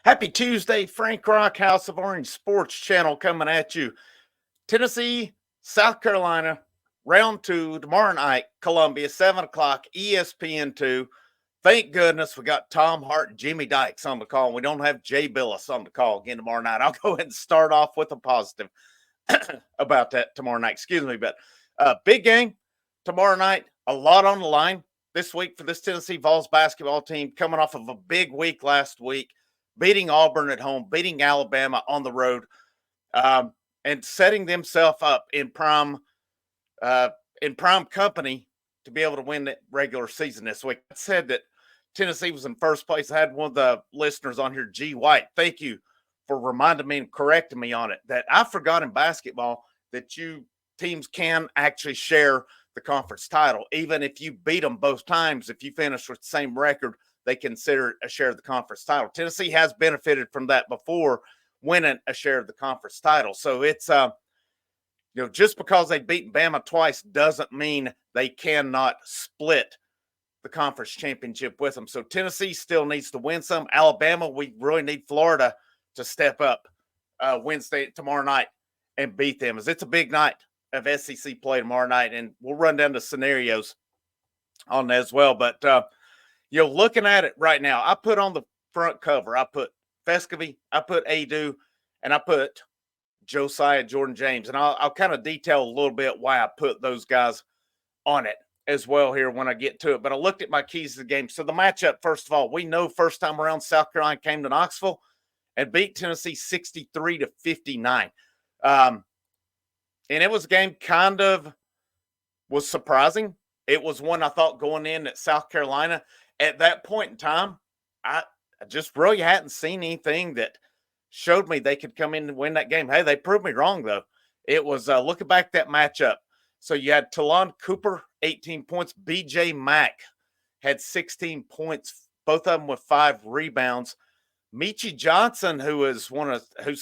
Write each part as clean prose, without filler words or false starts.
Happy Tuesday, Frank Rock, House of Orange Sports Channel coming at you. Tennessee, South Carolina, round two, tomorrow night, Columbia, 7 o'clock, ESPN2. Thank goodness we got Tom Hart and Jimmy Dykes on the call. We don't have Jay Billis on the call again tomorrow night. I'll go ahead and start off with a positive about that tomorrow night. Excuse me, but big game tomorrow night. A lot on the line this week for this Tennessee Vols basketball team coming off of a big week last week, beating Auburn at home, beating Alabama on the road, and setting themselves up in prime company to be able to win the regular season this week. I said that Tennessee was in first place. I had one of the listeners on here, G. White. Thank you for reminding me and correcting me on it. That I forgot in basketball that you teams can actually share the conference title, even if you beat them both times. If you finish with the same record, they consider it a share of the conference title. Tennessee has benefited from that before, winning a share of the conference title. So it's just because they've beaten Bama twice doesn't mean they cannot split the conference championship with them. So Tennessee still needs to win some. Alabama, we really need Florida to step up tomorrow night and beat them, as it's a big night of SEC play tomorrow night, and we'll run down the scenarios on that as well. But looking at it right now, I put on the front cover, I put Vescovy, I put Adu, and I put Josiah Jordan James, and I'll kind of detail a little bit why I put those guys on it as well here when I get to it. But I looked at my keys to the game. So the matchup, first of all, we know first time around South Carolina came to Knoxville and beat Tennessee 63-59. And it was a game kind of was surprising. It was one I thought going in at South Carolina at that point in time, I just really hadn't seen anything that showed me they could come in and win that game. Hey, they proved me wrong, though. It was looking back at that matchup. So you had Talon Cooper, 18 points. B.J. Mack had 16 points, both of them with 5 rebounds. Michi Johnson, who's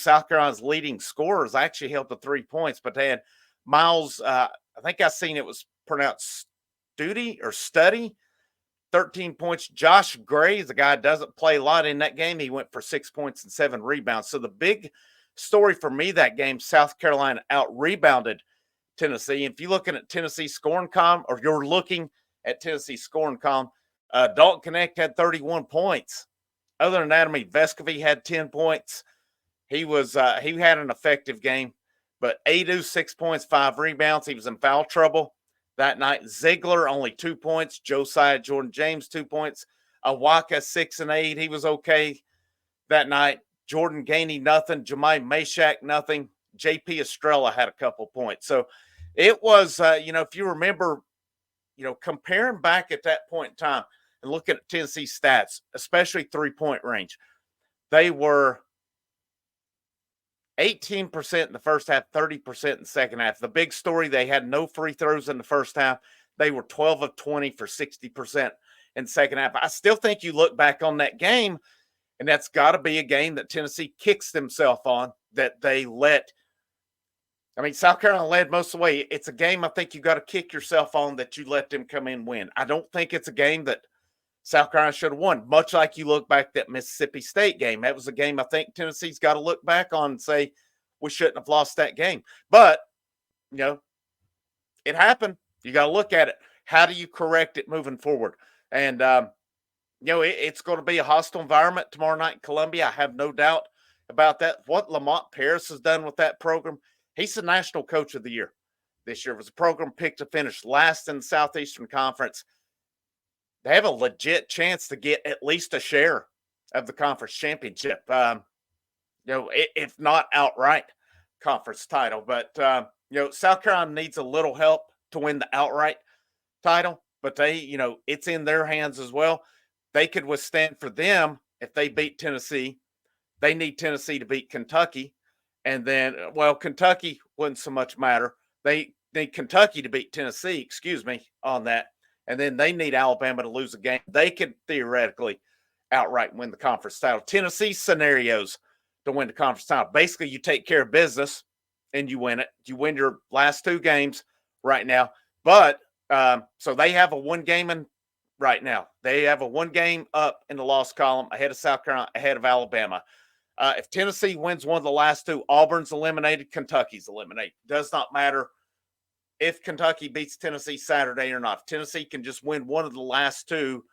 South Carolina's leading scorers, actually held the 3 points, but they had Miles, I think I seen it was pronounced Study, 13 points. Josh Gray, the guy doesn't play a lot in that game. He went for 6 points and 7 rebounds. So the big story for me that game, South Carolina out-rebounded Tennessee. If you're looking at Tennessee scoring column, or you're looking at Tennessee scoring column, Dalton Connect had 31 points. Other than that, Vescovy had 10 points. He had an effective game. But Adu, 6 points, 5 rebounds. He was in foul trouble that night. Ziegler, only 2 points. Josiah Jordan James, 2 points. Awaka, 6 and 8. He was okay that night. Jordan Gainey, nothing. Jemai Meshack, nothing. J.P. Estrella had a couple points. So it was, if you remember, comparing back at that point in time and looking at Tennessee stats, especially three-point range, they were 18% in the first half, 30% in the second half. The big story, they had no free throws in the first half. They were 12 of 20 for 60% in the second half. I still think you look back on that game, and that's got to be a game that Tennessee kicks themselves on, that they let – South Carolina led most of the way. It's a game I think you got to kick yourself on that you let them come in and win. I don't think it's a game that South Carolina should have won, much like you look back at that Mississippi State game. That was a game I think Tennessee's got to look back on and say, we shouldn't have lost that game. But, it happened. You got to look at it. How do you correct it moving forward? And, it's going to be a hostile environment tomorrow night in Columbia. I have no doubt about that. What Lamont Paris has done with that program, he's the National Coach of the Year this year. It was a program picked to finish last in the Southeastern Conference. They have a legit chance to get at least a share of the conference championship, if not outright conference title. But, South Carolina needs a little help to win the outright title, but they, it's in their hands as well. They could withstand for them if they beat Tennessee. They need Tennessee to beat Kentucky. And then, Kentucky wouldn't so much matter. They need Kentucky to beat Tennessee, on that. And then they need Alabama to lose a game. They could theoretically outright win the conference title. Tennessee scenarios to win the conference title. Basically, you take care of business and you win it. You win your last 2 games right now. But so they have a 1-game right now. They have a one game up in the loss column ahead of South Carolina, ahead of Alabama. If Tennessee wins one of the last two, Auburn's eliminated, Kentucky's eliminated. Does not matter if Kentucky beats Tennessee Saturday or not. If Tennessee can just win one of the last two,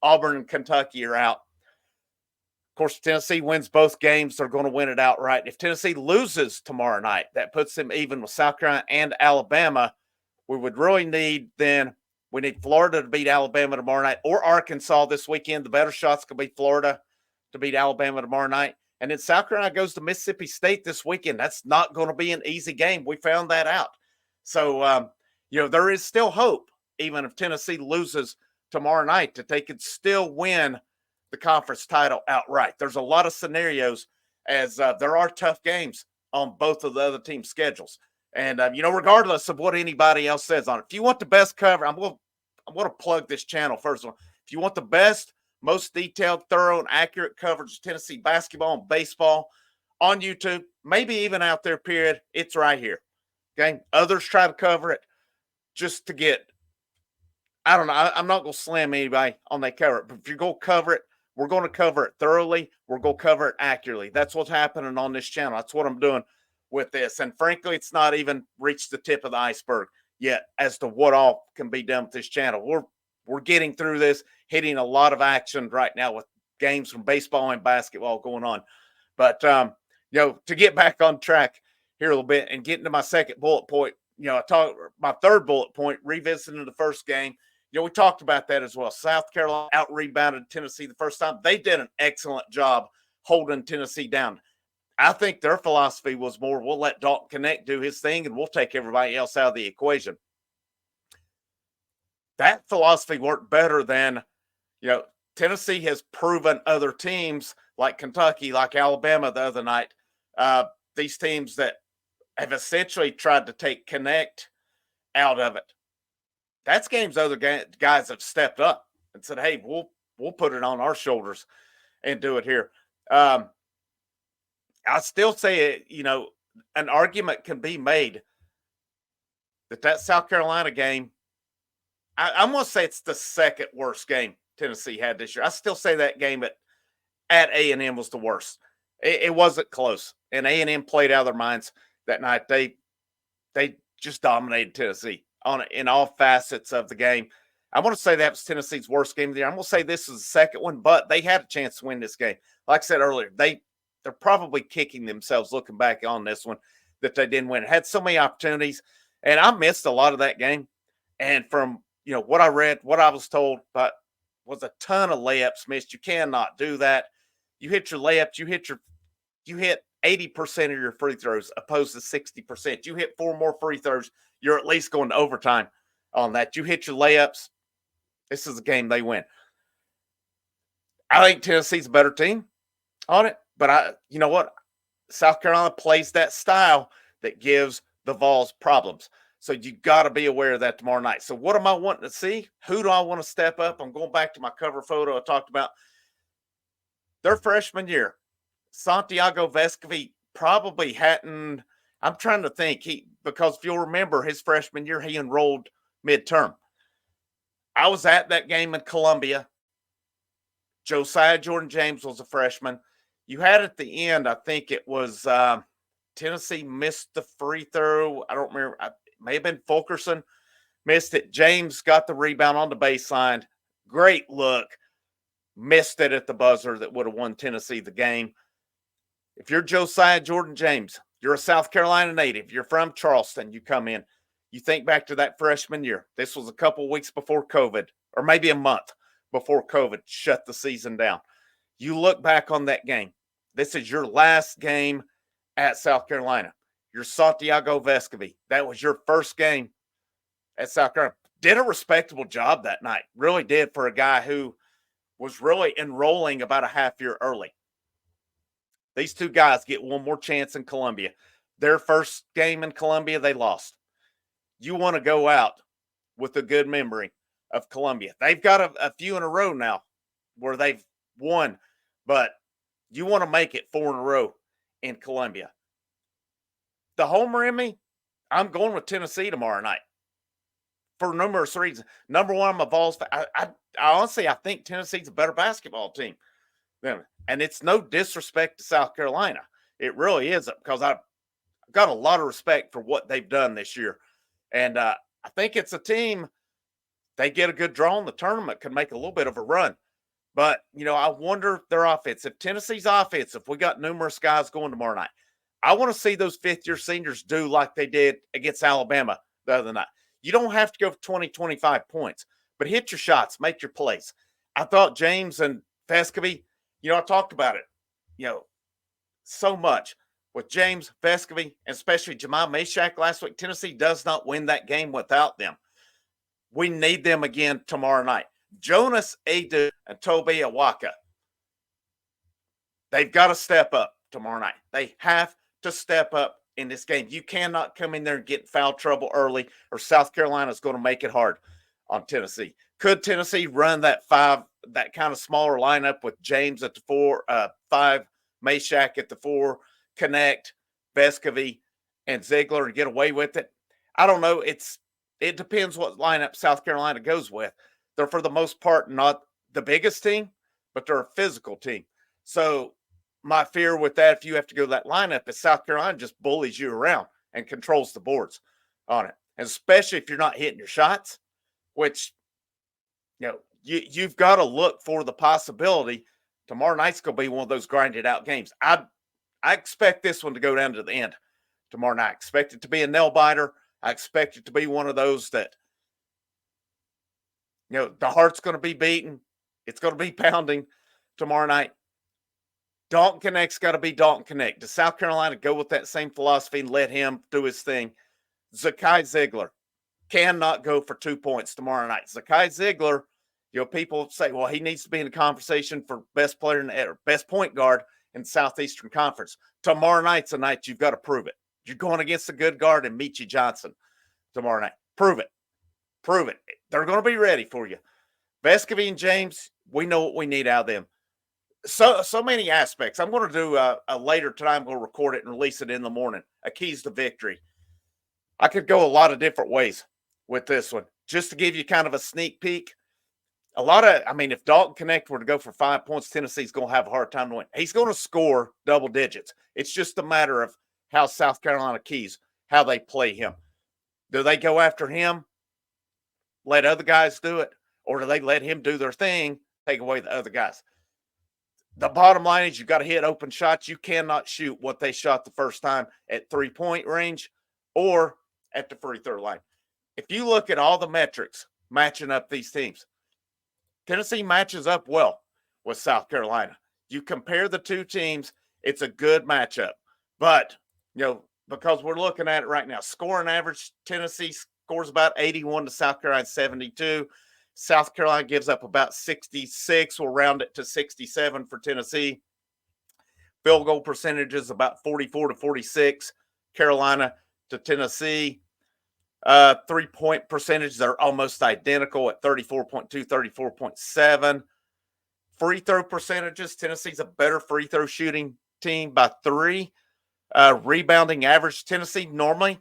Auburn and Kentucky are out. Of course, if Tennessee wins both games, they're going to win it outright. If Tennessee loses tomorrow night, that puts them even with South Carolina and Alabama. We would really need then, we need Florida to beat Alabama tomorrow night or Arkansas this weekend. The better shots could be Florida to beat Alabama tomorrow night. And then South Carolina goes to Mississippi State this weekend. That's not going to be an easy game. We found that out. So, there is still hope, even if Tennessee loses tomorrow night, that they could still win the conference title outright. There's a lot of scenarios as there are tough games on both of the other teams' schedules. And, regardless of what anybody else says on it, if you want the best cover, I'm going to plug this channel first of all. If you want the best, most detailed, thorough, and accurate coverage of Tennessee basketball and baseball on YouTube, maybe even out there, period, it's right here. Okay. Others try to cover it just to get, I don't know. I'm not going to slam anybody on that cover it, but if you're going to cover it, we're going to cover it thoroughly. We're going to cover it accurately. That's what's happening on this channel. That's what I'm doing with this. And frankly, it's not even reached the tip of the iceberg yet as to what all can be done with this channel. We're getting through this, hitting a lot of action right now with games from baseball and basketball going on. But, to get back on track here a little bit and get into my second bullet point, my third bullet point, revisiting the first game. We talked about that as well. South Carolina out-rebounded Tennessee the first time. They did an excellent job holding Tennessee down. I think their philosophy was more, we'll let Dalton Connect do his thing and we'll take everybody else out of the equation. That philosophy worked better than, Tennessee has proven other teams like Kentucky, like Alabama the other night, these teams that have essentially tried to take Connect out of it. That's games other guys have stepped up and said, hey, we'll put it on our shoulders and do it here. I still say, an argument can be made that South Carolina game, I'm going to say it's the second worst game Tennessee had this year. I still say that game at A&M was the worst. It wasn't close, and A&M played out of their minds that night. They just dominated Tennessee in all facets of the game. I want to say that was Tennessee's worst game of the year. I'm going to say this is the second one, but they had a chance to win this game. Like I said earlier, they're probably kicking themselves looking back on this one that they didn't win. It had so many opportunities, and I missed a lot of that game. And from what I read, what I was told, but was a ton of layups missed. You cannot do that. You hit your layups, you hit 80% of your free throws opposed to 60%. You hit 4 more free throws, you're at least going to overtime on that. You hit your layups, this is a game they win. I think Tennessee's a better team on it, but you know what? South Carolina plays that style that gives the Vols problems. So you got to be aware of that tomorrow night. So what am I wanting to see? Who do I want to step up? I'm going back to my cover photo I talked about. Their freshman year, Santiago Vescovi probably hadn't. I'm trying to think. Because if you'll remember, his freshman year, he enrolled midterm. I was at that game in Columbia. Josiah Jordan-James was a freshman. You had at the end, I think it was Tennessee missed the free throw. I don't remember. May have been Fulkerson, missed it. James got the rebound on the baseline. Great look. Missed it at the buzzer that would have won Tennessee the game. If you're Josiah Jordan-James, you're a South Carolina native, you're from Charleston, you come in, you think back to that freshman year. This was a couple weeks before COVID, or maybe a month before COVID shut the season down. You look back on that game. This is your last game at South Carolina. You're Santiago Vescovi. That was your first game at South Carolina. Did a respectable job that night. Really did for a guy who was really enrolling about a half year early. These two guys get one more chance in Columbia. Their first game in Columbia, they lost. You want to go out with a good memory of Columbia. They've got a few in a row now where they've won, but you want to make it 4 in a row in Columbia. The homer in me, I'm going with Tennessee tomorrow night for numerous reasons. Number one, I'm a Vols fan. I honestly, I think Tennessee's a better basketball team than them. And it's no disrespect to South Carolina. It really isn't, because I've got a lot of respect for what they've done this year. And I think it's a team, they get a good draw in the tournament, can make a little bit of a run. But, I wonder if their offense, if Tennessee's offense, if we got numerous guys going tomorrow night, I want to see those fifth-year seniors do like they did against Alabama the other night. You don't have to go for 20, 25 points, but hit your shots, make your plays. I thought James and Vescovy, I talked about it, you know, so much with James, Vescovy, and especially Jamal Meshack last week. Tennessee does not win that game without them. We need them again tomorrow night. Jonas Adu and Toby Awaka, they've got to step up tomorrow night. They have to step up in this game. You cannot come in there and get in foul trouble early, or South Carolina is going to make it hard on Tennessee. Could Tennessee run that kind of smaller lineup with James at the 4, 5, Meshack at the 4, Connect, Vescovy, and Ziegler, and get away with it? I don't know. It depends what lineup South Carolina goes with. They're, for the most part, not the biggest team, but they're a physical team. So my fear with that, if you have to go to that lineup, is South Carolina just bullies you around and controls the boards on it. And especially if you're not hitting your shots, which, you've got to look for the possibility. Tomorrow night's going to be one of those grinded out games. I expect this one to go down to the end tomorrow night. I expect it to be a nail biter. I expect it to be one of those that, the heart's going to be beating. It's going to be pounding tomorrow night. Dalton Connect's got to be Dalton Connect. Does South Carolina go with that same philosophy and let him do his thing? Zakai Ziegler cannot go for 2 points tomorrow night. Zakai Ziegler, people say, well, he needs to be in the conversation for best player or best point guard in the Southeastern Conference. Tomorrow night's the night you've got to prove it. You're going against a good guard in Michi Johnson tomorrow night. Prove it. Prove it. They're going to be ready for you. Vescovy and James, we know what we need out of them. So many aspects. I'm going to do a later tonight. I'm going to record it and release it in the morning. A keys to victory. I could go a lot of different ways with this one. Just to give you kind of a sneak peek. If Dalton Connect were to go for 5 points, Tennessee's going to have a hard time to win. He's going to score double digits. It's just a matter of how South Carolina keys, how they play him. Do they go after him, let other guys do it, or do they let him do their thing, take away the other guys? The bottom line is you've got to hit open shots. You cannot shoot what they shot the first time at 3-point range or at the free throw line. If you look at all the metrics matching up these teams, Tennessee matches up well with South Carolina. You compare the two teams, it's a good matchup. But, because we're looking at it right now, scoring average, Tennessee scores about 81 to South Carolina 72. South Carolina gives up about 66. We'll round it to 67 for Tennessee. Field goal percentage is about 44 to 46. Carolina to Tennessee. 3-point percentages are almost identical at 34.2, 34.7. Free throw percentages, Tennessee's a better free throw shooting team by 3. Rebounding average, Tennessee normally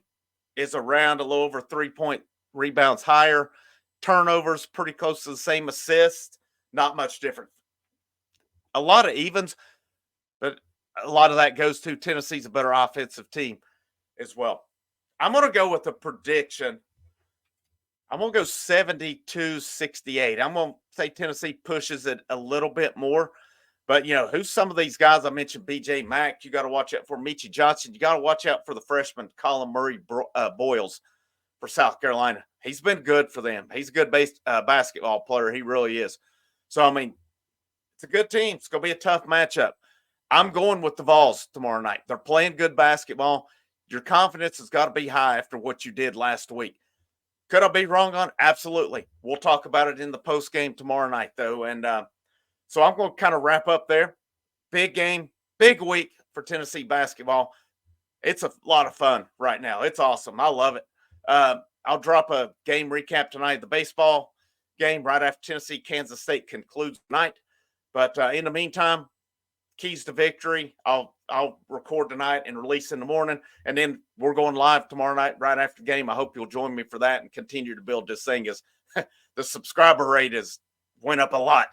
is around a little over 3-point rebounds higher. Turnovers pretty close to the same. Assists, not much different. A lot of evens, but a lot of that goes to Tennessee's a better offensive team as well. I'm going to go with a prediction. I'm going to go 72-68. I'm going to say Tennessee pushes it a little bit more. But, who's some of these guys I mentioned? B.J. Mack, you got to watch out for. Michi Johnson, you got to watch out for the freshman Colin Murray Boyles for South Carolina. He's been good for them. He's a good basketball player. He really is. So, it's a good team. It's going to be a tough matchup. I'm going with the Vols tomorrow night. They're playing good basketball. Your confidence has got to be high after what you did last week. Could I be wrong on it? Absolutely. We'll talk about it in the post game tomorrow night, though. And so I'm going to kind of wrap up there. Big game, big week for Tennessee basketball. It's a lot of fun right now. It's awesome. I love it. I'll drop a game recap tonight. The baseball game right after Tennessee, Kansas State concludes tonight. But in the meantime, keys to victory. I'll record tonight and release in the morning, and then we're going live tomorrow night right after the game. I hope you'll join me for that and continue to build this thing. As the subscriber rate has went up a lot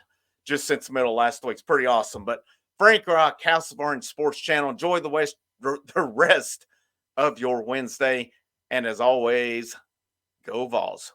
just since the middle of last week. It's pretty awesome. But Frank Rock, House of Orange Sports Channel. Enjoy the rest of your Wednesday, and as always, go Vols.